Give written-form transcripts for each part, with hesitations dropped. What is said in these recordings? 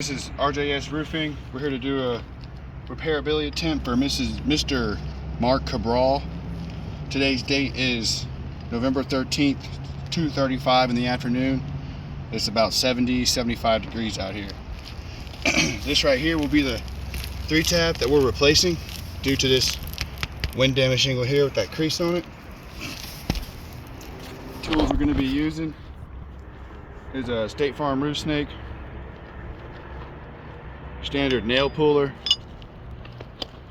This is RJS Roofing. We're here to do a repairability attempt for Mr. Mark Cabral. Today's date is November 13th, 2:35 in the afternoon. It's about 75 degrees out here. This right here will be the 3-tab that we're replacing due to this wind damage shingle here with that crease on it. Tools we're going to be using is a State Farm roof snake, standard nail puller,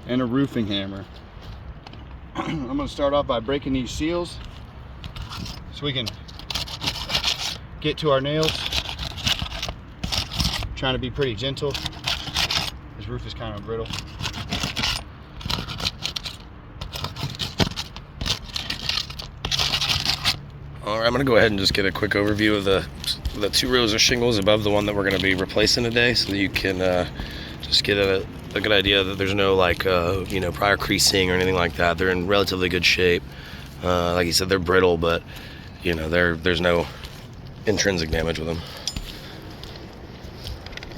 and a roofing hammer. I'm going to start off by breaking these seals so we can get to our nails. Trying to be pretty gentle. This roof is kind of brittle. All right, I'm going to go ahead and just get a quick overview of the 2 rows of shingles above the one that we're going to be replacing today, so that you can just get a good idea that there's no prior creasing or anything like that. They're in relatively good shape. Like you said, they're brittle, but there's no intrinsic damage with them.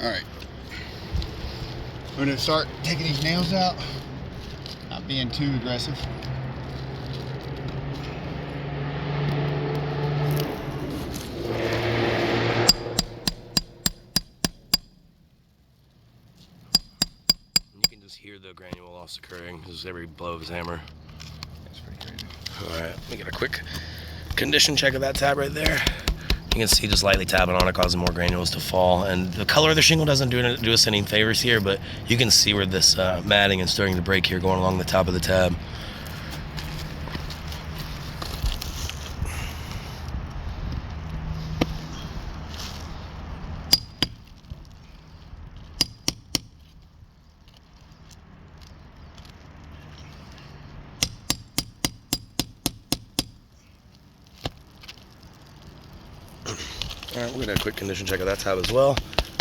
All right, we're going to start taking these nails out, not being too aggressive. Hear the granule loss occurring just every blow of his hammer. That's pretty crazy. All right, let me get a quick condition check of that tab right there. You can see just lightly tapping on it, causing more granules to fall. And the color of the shingle doesn't do us any favors here, but you can see where this matting is starting to break here, going along the top of the tab. All right, we're gonna do a quick condition check of that tab as well.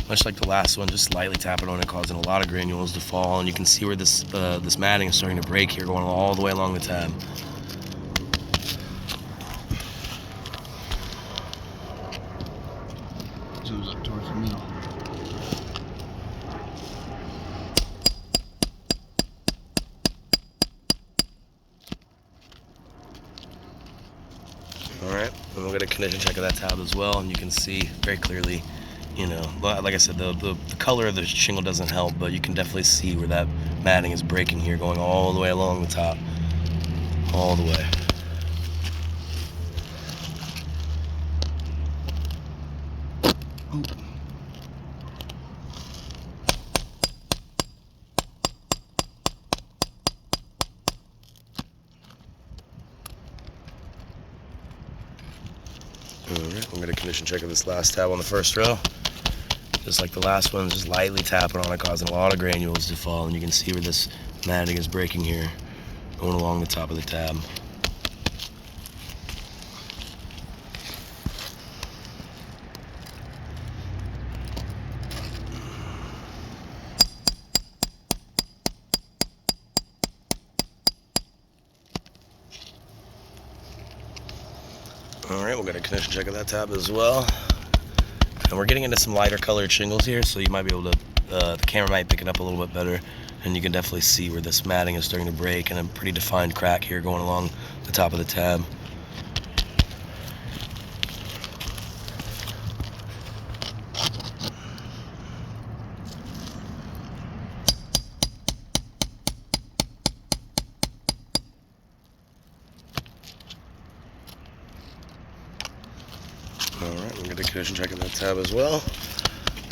Much like the last one, just lightly tapping on it, causing a lot of granules to fall. And you can see where this matting is starting to break here, going all the way along the tab. Zooms up towards the middle. All right, and we'll get a condition check of that tab as well, and you can see very clearly, like I said, the color of the shingle doesn't help, but you can definitely see where that matting is breaking here, going all the way along the top, all the way. Oh. Alright, I'm going to condition check of this last tab on the first row. Just like the last one, just lightly tapping on it, causing a lot of granules to fall. And you can see where this matting is breaking here, going along the top of the tab. All right, we'll get a condition check of that tab as well. And we're getting into some lighter colored shingles here, so you might be able to, the camera might pick it up a little bit better, and you can definitely see where this matting is starting to break, and a pretty defined crack here going along the top of the tab. Alright, we'll get a condition check of that tab as well.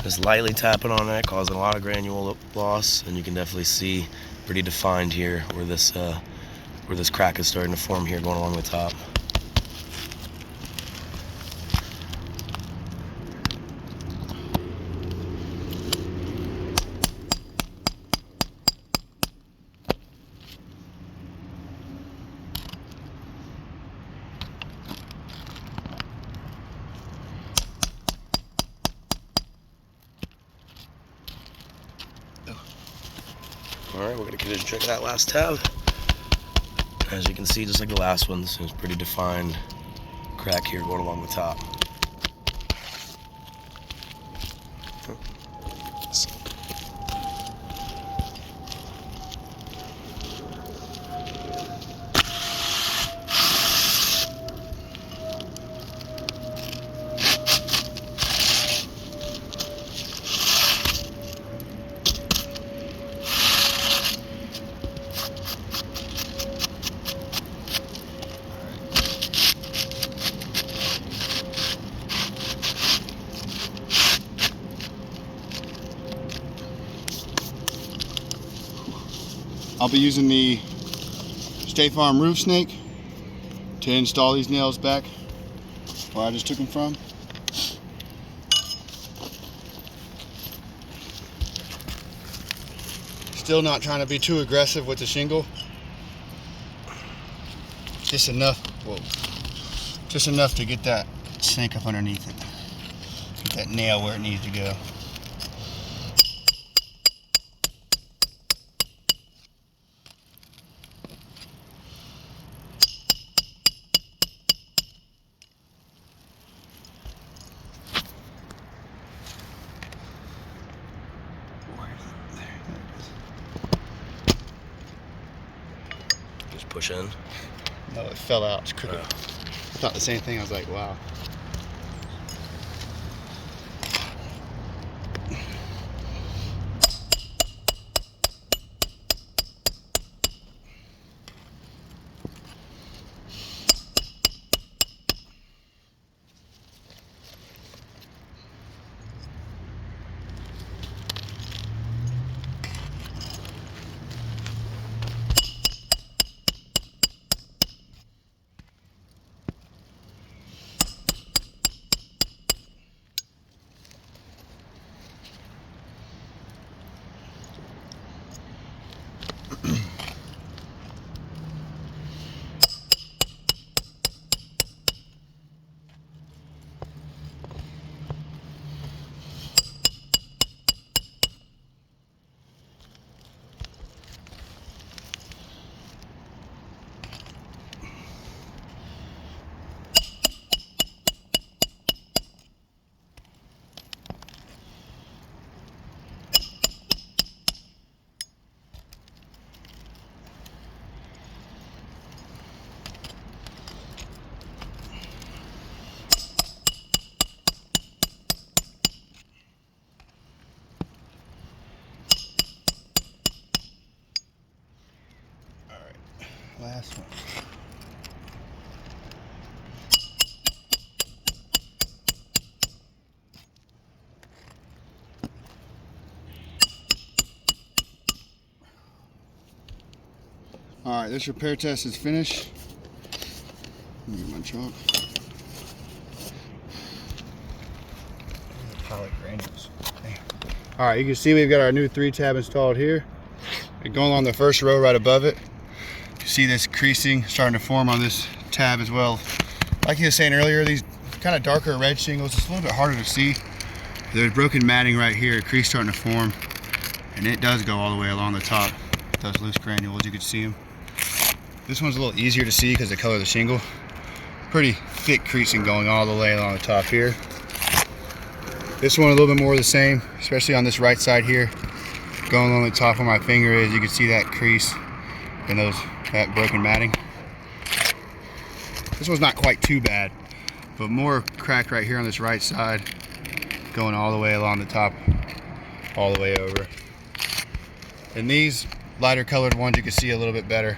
Just lightly tapping on it, causing a lot of granule loss, and you can definitely see pretty defined here where this crack is starting to form here, going along the top. Alright, we're going to condition check that last tab. As you can see, just like the last one, this is pretty defined crack here going along the top. I'll be using the State Farm roof snake to install these nails back where I just took them from. Still not trying to be too aggressive with the shingle. Just enough, whoa, just enough to get that snake up underneath it. Get that nail where it needs to go. Just push in. No, it fell out. It's crooked. I thought the same thing. I was like, wow. Last one. All right, this repair test is finished. Let me get my chalk. Pilot granules. All right, you can see we've got our new 3-tab installed here. We're going on the first row right above it. You see this creasing starting to form on this tab as well. Like you were saying earlier, these kind of darker red shingles, it's a little bit harder to see. There's broken matting right here, a crease starting to form, and it does go all the way along the top. Those loose granules, you can see them. This one's a little easier to see because of the color of the shingle. Pretty thick creasing going all the way along the top here. This one a little bit more of the same, especially on this right side here. Going along the top where my finger is, you can see that crease and that broken matting. This one's not quite too bad, but more cracked right here on this right side, going all the way along the top, all the way over. And these lighter colored ones you can see a little bit better.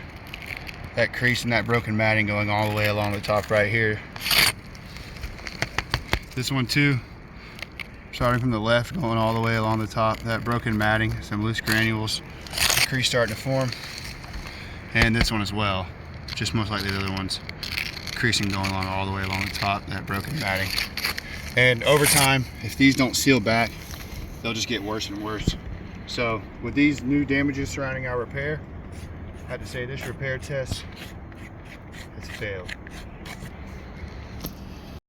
That crease and that broken matting going all the way along the top right here. This one too, starting from the left, going all the way along the top, that broken matting, some loose granules, crease starting to form. And this one as well, just most like the other ones, creasing going on all the way along the top, that broken matting. And over time, if these don't seal back, they'll just get worse and worse. So with these new damages surrounding our repair, I have to say this repair test has failed.